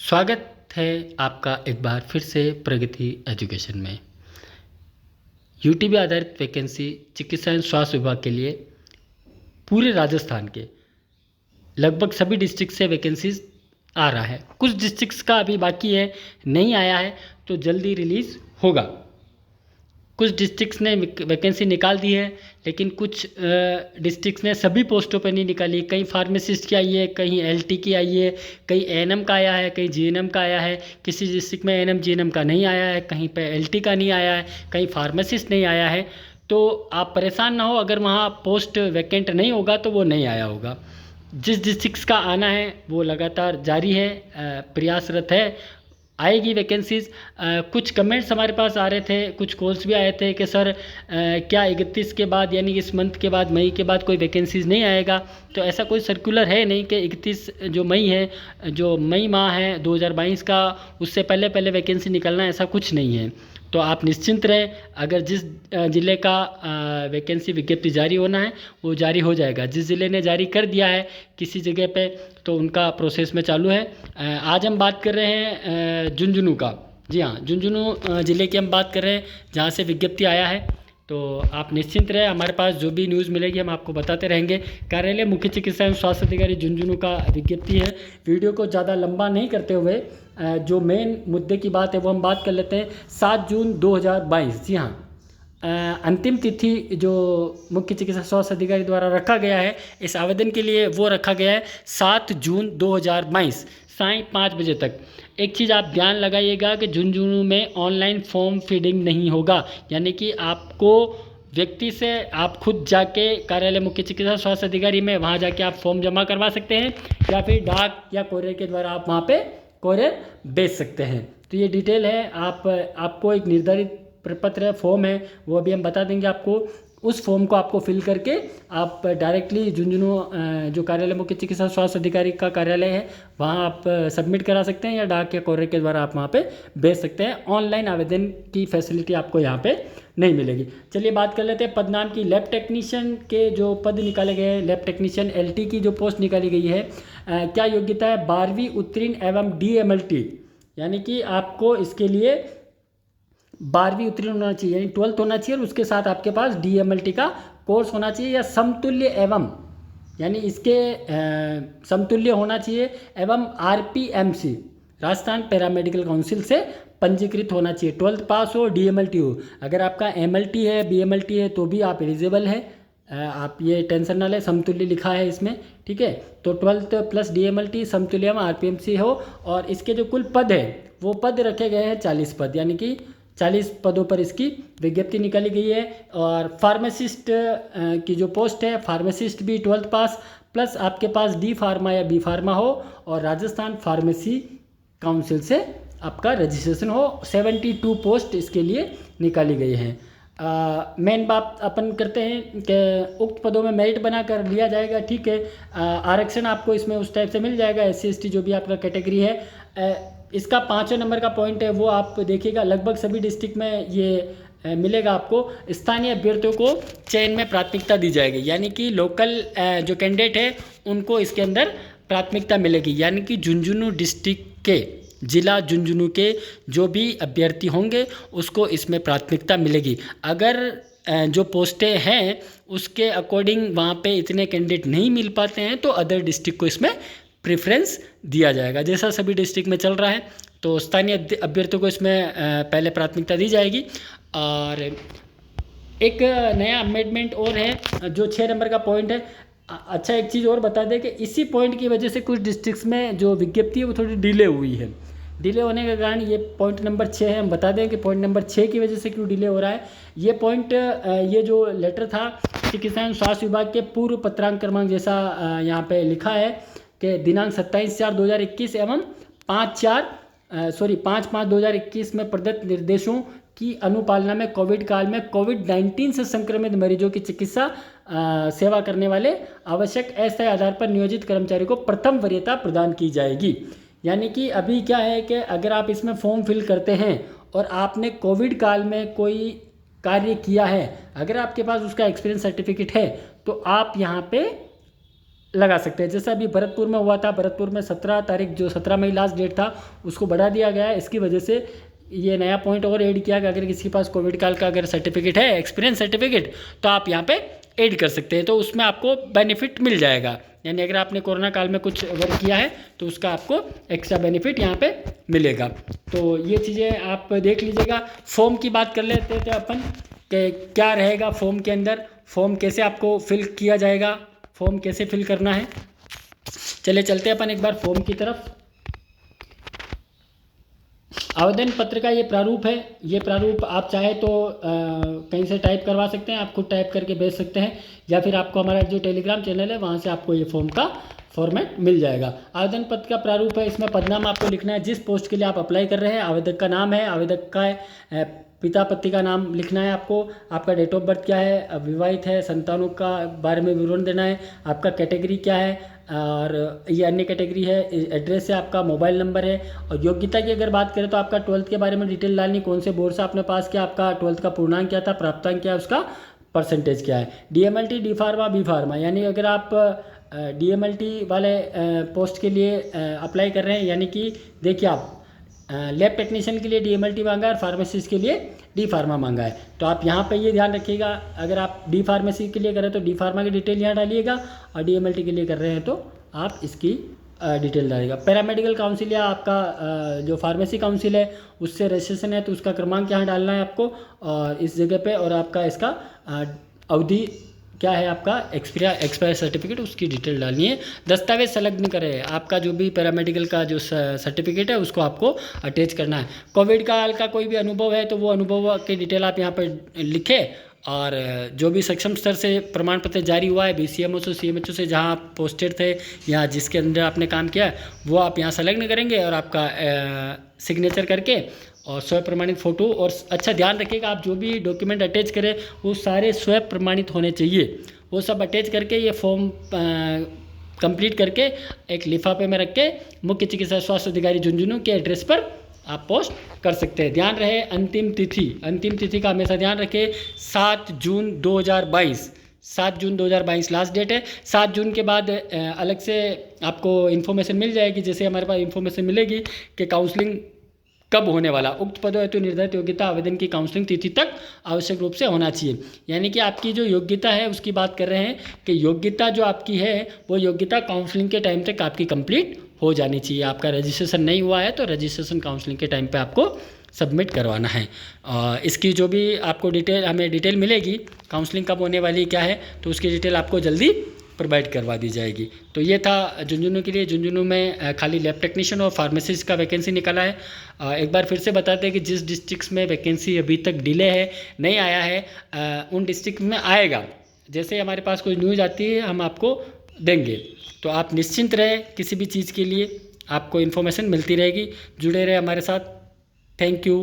स्वागत है आपका एक बार फिर से प्रगति एजुकेशन में। यूटीबी आधारित वैकेंसी चिकित्सा एवं स्वास्थ्य विभाग के लिए पूरे राजस्थान के लगभग सभी डिस्ट्रिक्ट से वैकेंसीज आ रहा है। कुछ डिस्ट्रिक्ट्स का अभी बाकी है, नहीं आया है तो जल्दी रिलीज़ होगा। कुछ डिस्ट्रिक्ट्स ने वैकेंसी निकाल दी है, लेकिन कुछ डिस्ट्रिक्ट्स ने सभी पोस्टों पर नहीं निकाली। कहीं फार्मासिस्ट की आई है, कहीं एलटी की आई है, कहीं एएनएम का आया है, कहीं जीएनएम का आया है। किसी डिस्ट्रिक्ट में एएनएम जीएनएम का नहीं आया है, कहीं पे एलटी का नहीं आया है, कहीं फार्मासिस्ट नहीं आया है। तो आप परेशान ना हो, अगर वहाँ पोस्ट वैकेंट नहीं होगा तो वो नहीं आया होगा। जिस डिस्ट्रिक्ट्स का आना है वो लगातार जारी है, प्रयासरत है, आएगी वैकेंसीज़। कुछ कमेंट्स हमारे पास आ रहे थे, कुछ कॉल्स भी आए थे कि सर क्या 31 के बाद यानी कि इस मंथ के बाद, मई के बाद कोई वैकेंसीज़ नहीं आएगा। तो ऐसा कोई सर्कुलर है नहीं कि 31 जो मई है, जो मई माह है 2022 का, उससे पहले पहले वैकेंसी निकलना, ऐसा कुछ नहीं है। तो आप निश्चिंत रहें, अगर जिस ज़िले का वैकेंसी विज्ञप्ति जारी होना है वो जारी हो जाएगा। जिस ज़िले ने जारी कर दिया है किसी जगह पे तो उनका प्रोसेस में चालू है। आज हम बात कर रहे हैं झुंझुनू का। जी हाँ, झुंझुनू ज़िले की हम बात कर रहे हैं जहाँ से विज्ञप्ति आया है। तो आप निश्चिंत रहें, हमारे पास जो भी न्यूज़ मिलेगी हम आपको बताते रहेंगे। कार्यालय मुख्य चिकित्सा एवं स्वास्थ्य अधिकारी झुंझुनू का विज्ञप्ति है। वीडियो को ज़्यादा लंबा नहीं करते हुए जो मेन मुद्दे की बात है वो हम बात कर लेते हैं। 7 जून 2022, जी हाँ, अंतिम तिथि जो मुख्य चिकित्सा स्वास्थ्य अधिकारी द्वारा रखा गया है इस आवेदन के लिए, वो रखा गया है 7 जून 2022 सायं 5 बजे तक। एक चीज़ आप ध्यान लगाइएगा कि झुंझुनू में ऑनलाइन फॉर्म फीडिंग नहीं होगा, यानी कि आपको व्यक्ति से आप खुद जाके कार्यालय मुख्य चिकित्सा स्वास्थ्य अधिकारी में वहाँ जाके आप फॉर्म जमा करवा सकते हैं, या फिर डाक या कोरियर के द्वारा आप वहाँ पे कोरियर भेज सकते हैं। तो ये डिटेल है। आपको एक निर्धारित प्रपत्र है, फॉर्म है, वो अभी हम बता देंगे आपको। उस फॉर्म को आपको फिल करके आप डायरेक्टली झुंझुनू जो कार्यालय मुख्य चिकित्सा स्वास्थ्य अधिकारी का कार्यालय है वहाँ आप सबमिट करा सकते हैं, या डाक या कोरियर के द्वारा आप वहाँ पे भेज सकते हैं। ऑनलाइन आवेदन की फैसिलिटी आपको यहाँ पे नहीं मिलेगी। चलिए बात कर लेते हैं पद नाम की। लैब टेक्नीशियन के जो पद निकाले गए हैं, लैब टेक्नीशियन एलटी की जो पोस्ट निकाली गई है, क्या योग्यता है? 12वीं उत्तीर्ण एवं डीएमएलटी, यानी कि आपको इसके लिए 12वीं उत्तीर्ण होना चाहिए, यानी 12th होना चाहिए, और उसके साथ आपके पास डीएमएलटी का कोर्स होना चाहिए, या समतुल्य एवं, यानी इसके समतुल्य होना चाहिए, एवं आरपीएमसी राजस्थान पैरामेडिकल काउंसिल से पंजीकृत होना चाहिए। 12th पास हो, डीएमएलटी हो। अगर आपका एमएलटी है, बीएमएलटी है तो भी आप एलिजिबल है। आप ये टेंशन ना लें, समतुल्य लिखा है इसमें, ठीक है। तो 12th प्लस डीएमएलटी, समतुल्य एवं आरपीएमसी हो। और इसके जो कुल पद है वो पद रखे गए हैं 40 पद, यानी कि 40 पदों पर इसकी विज्ञप्ति निकाली गई है। और फार्मासिस्ट की जो पोस्ट है, फार्मासिस्ट भी 12th पास प्लस आपके पास डी फार्मा या बी फार्मा हो, और राजस्थान फार्मेसी काउंसिल से आपका रजिस्ट्रेशन हो। 72 पोस्ट इसके लिए निकाली गई हैं। मेन बात अपन करते हैं कि उक्त पदों में मेरिट बना कर लिया जाएगा, ठीक है। आरक्षण आपको इसमें उस टाइप से मिल जाएगा, SC ST जो भी आपका कैटेगरी है। इसका 5वें नंबर का पॉइंट है वो आप देखिएगा, लगभग सभी डिस्ट्रिक्ट में ये मिलेगा आपको। स्थानीय अभ्यर्थियों को चयन में प्राथमिकता दी जाएगी, यानी कि लोकल जो कैंडिडेट है उनको इसके अंदर प्राथमिकता मिलेगी, यानी कि झुंझुनू डिस्ट्रिक्ट के, जिला झुंझुनू के जो भी अभ्यर्थी होंगे उसको इसमें प्राथमिकता मिलेगी। अगर जो पोस्टें हैं उसके अकॉर्डिंग वहाँ पे इतने कैंडिडेट नहीं मिल पाते हैं तो अदर डिस्ट्रिक्ट को इसमें प्रेफरेंस दिया जाएगा, जैसा सभी डिस्ट्रिक्ट में चल रहा है। तो स्थानीय अभ्यर्थियों को इसमें पहले प्राथमिकता दी जाएगी। और एक नया अमेंडमेंट और है जो 6 नंबर का पॉइंट है। अच्छा, एक चीज़ और बता दें कि इसी पॉइंट की वजह से कुछ डिस्ट्रिक्ट्स में जो विज्ञप्ति है वो थोड़ी डिले हुई है। डिले होने के कारण ये पॉइंट नंबर 6 है। हम बता दें कि पॉइंट नंबर 6 की वजह से क्यों डिले हो रहा है। ये पॉइंट, ये जो लेटर था चिकित्सा एवं स्वास्थ्य विभाग के पूर्व पत्रांक क्रमांक जैसा यहाँ पे लिखा है कि दिनांक 27/4/2021 एवं 5/5/2021 में प्रदत्त निर्देशों की अनुपालना में कोविड काल में कोविड-19 से संक्रमित मरीजों की चिकित्सा सेवा करने वाले आवश्यक अस्थायी आधार पर नियोजित कर्मचारी को प्रथम वरीयता प्रदान की जाएगी। यानी कि अभी क्या है कि अगर आप इसमें फॉर्म फिल करते हैं और आपने कोविड काल में कोई कार्य किया है, अगर आपके पास उसका एक्सपीरियंस सर्टिफिकेट है तो आप यहाँ पे लगा सकते हैं। जैसा अभी भरतपुर में हुआ था, भरतपुर में 17 तारीख जो 17 मई लास्ट डेट था उसको बढ़ा दिया गया है। इसकी वजह से ये नया पॉइंट और ऐड किया कि अगर किसी के पास कोविड काल का अगर सर्टिफिकेट है, एक्सपीरियंस सर्टिफिकेट, तो आप यहाँ पे ऐड कर सकते हैं, तो उसमें आपको बेनिफिट मिल जाएगा। यानी अगर आपने कोरोना काल में कुछ वर्क किया है तो उसका आपको एक्स्ट्रा बेनिफिट यहाँ पे मिलेगा। तो ये चीज़ें आप देख लीजिएगा। फॉर्म की बात कर लेते थे अपन कि क्या रहेगा फॉर्म के अंदर, फॉर्म कैसे आपको फिल किया जाएगा, फॉर्म कैसे फिल करना है। चले चलते हैं अपन एक बार फॉर्म की तरफ। आवेदन पत्र का ये प्रारूप है। ये प्रारूप आप चाहे तो कहीं से टाइप करवा सकते हैं, आप खुद टाइप करके भेज सकते हैं, या फिर आपको हमारा जो टेलीग्राम चैनल है वहाँ से आपको ये फॉर्म का फॉर्मेट मिल जाएगा। आवेदन पत्र का प्रारूप है, इसमें पदनाम आपको लिखना है जिस पोस्ट के लिए आप अप्लाई कर रहे हैं। आवेदक का नाम है, आवेदक का पिता पति का नाम लिखना है आपको, आपका डेट ऑफ बर्थ क्या है, विवाहित है, संतानों का बारे में विवरण देना है, आपका कैटेगरी क्या है और ये अन्य कैटेगरी है, एड्रेस है आपका, मोबाइल नंबर है। और योग्यता की अगर बात करें तो आपका 12th के बारे में डिटेल डालनी, कौन से बोर्ड से आपने पास किया, आपका 12th का पूर्णांक क्या था, प्राप्तांक क्या है, उसका परसेंटेज क्या है। DMLT, D pharma, B pharma, यानी अगर आप डीएमएलटी वाले पोस्ट के लिए अप्लाई कर रहे हैं, यानी कि देखिए आप लैब टेक्नीशियन के लिए डीएमएलटी मांगा है और फार्मासिस्ट के लिए डी फार्मा मांगा है। तो आप यहाँ पे ये ध्यान रखिएगा, अगर आप डी फार्मेसी के लिए कर रहे हैं तो डी फार्मा की डिटेल यहाँ डालिएगा, और डीएमएलटी के लिए कर रहे हैं तो आप इसकी डिटेल डालिएगा। पैरामेडिकल काउंसिल या आपका जो फार्मेसी काउंसिल है उससे रजिस्ट्रेशन है तो उसका क्रमांक यहाँ डालना है आपको, और इस जगह पे, और आपका इसका अवधि क्या है, आपका एक्सपायर सर्टिफिकेट, उसकी डिटेल डालनी है। दस्तावेज संलग्न करें, आपका जो भी पैरामेडिकल का जो सर्टिफिकेट है उसको आपको अटैच करना है। कोविड काल का कोई भी अनुभव है तो वो अनुभव की डिटेल आप यहाँ पर लिखें, और जो भी सक्षम स्तर से प्रमाण पत्र जारी हुआ है बीसीएमओ से, सीएमएचओ से, जहाँ आप पोस्टेड थे या जिसके अंदर आपने काम किया है वो आप यहाँ संलग्न करेंगे, और आपका सिग्नेचर करके और स्वयं प्रमाणित फ़ोटो। और अच्छा ध्यान रखिएगा, आप जो भी डॉक्यूमेंट अटैच करें वो सारे स्वयं प्रमाणित होने चाहिए। वो सब अटैच करके ये फॉर्म कंप्लीट करके एक लिफाफे में रख के मुख्य चिकित्सा स्वास्थ्य अधिकारी झुंझुनू के एड्रेस पर आप पोस्ट कर सकते हैं। ध्यान रहे अंतिम तिथि का हमेशा ध्यान रखें, 7 जून 2022, 7 जून 2022 लास्ट डेट है। 7 जून के बाद अलग से आपको इन्फॉर्मेशन मिल जाएगी, जैसे हमारे पास इन्फॉर्मेशन मिलेगी कि काउंसलिंग कब होने वाला। उक्त पदों हेतु निर्धारित योग्यता आवेदन की काउंसलिंग तिथि तक आवश्यक रूप से होना चाहिए। यानी कि आपकी जो योग्यता है उसकी बात कर रहे हैं कि योग्यता जो आपकी है वो योग्यता काउंसलिंग के टाइम तक आपकी कंप्लीट हो जानी चाहिए। आपका रजिस्ट्रेशन नहीं हुआ है तो रजिस्ट्रेशन काउंसलिंग के टाइम पे आपको सबमिट करवाना है। इसकी जो भी आपको हमें डिटेल मिलेगी काउंसलिंग कब होने वाली क्या है, तो उसकी डिटेल आपको जल्दी प्रोवाइड करवा दी जाएगी। तो ये था झुंझुनू के लिए। झुंझुनू में खाली लैब टेक्नीशियन और फार्मासिस्ट का वैकेंसी निकला है। एक बार फिर से बताते हैं कि जिस डिस्ट्रिक्ट में वैकेंसी अभी तक डिले है, नहीं आया है, उन डिस्ट्रिक्ट में आएगा। जैसे हमारे पास कोई न्यूज़ आती है हम आपको देंगे, तो आप निश्चिंत रहें, किसी भी चीज़ के लिए आपको इन्फॉर्मेशन मिलती रहेगी। जुड़े रहे हमारे साथ। Thank you.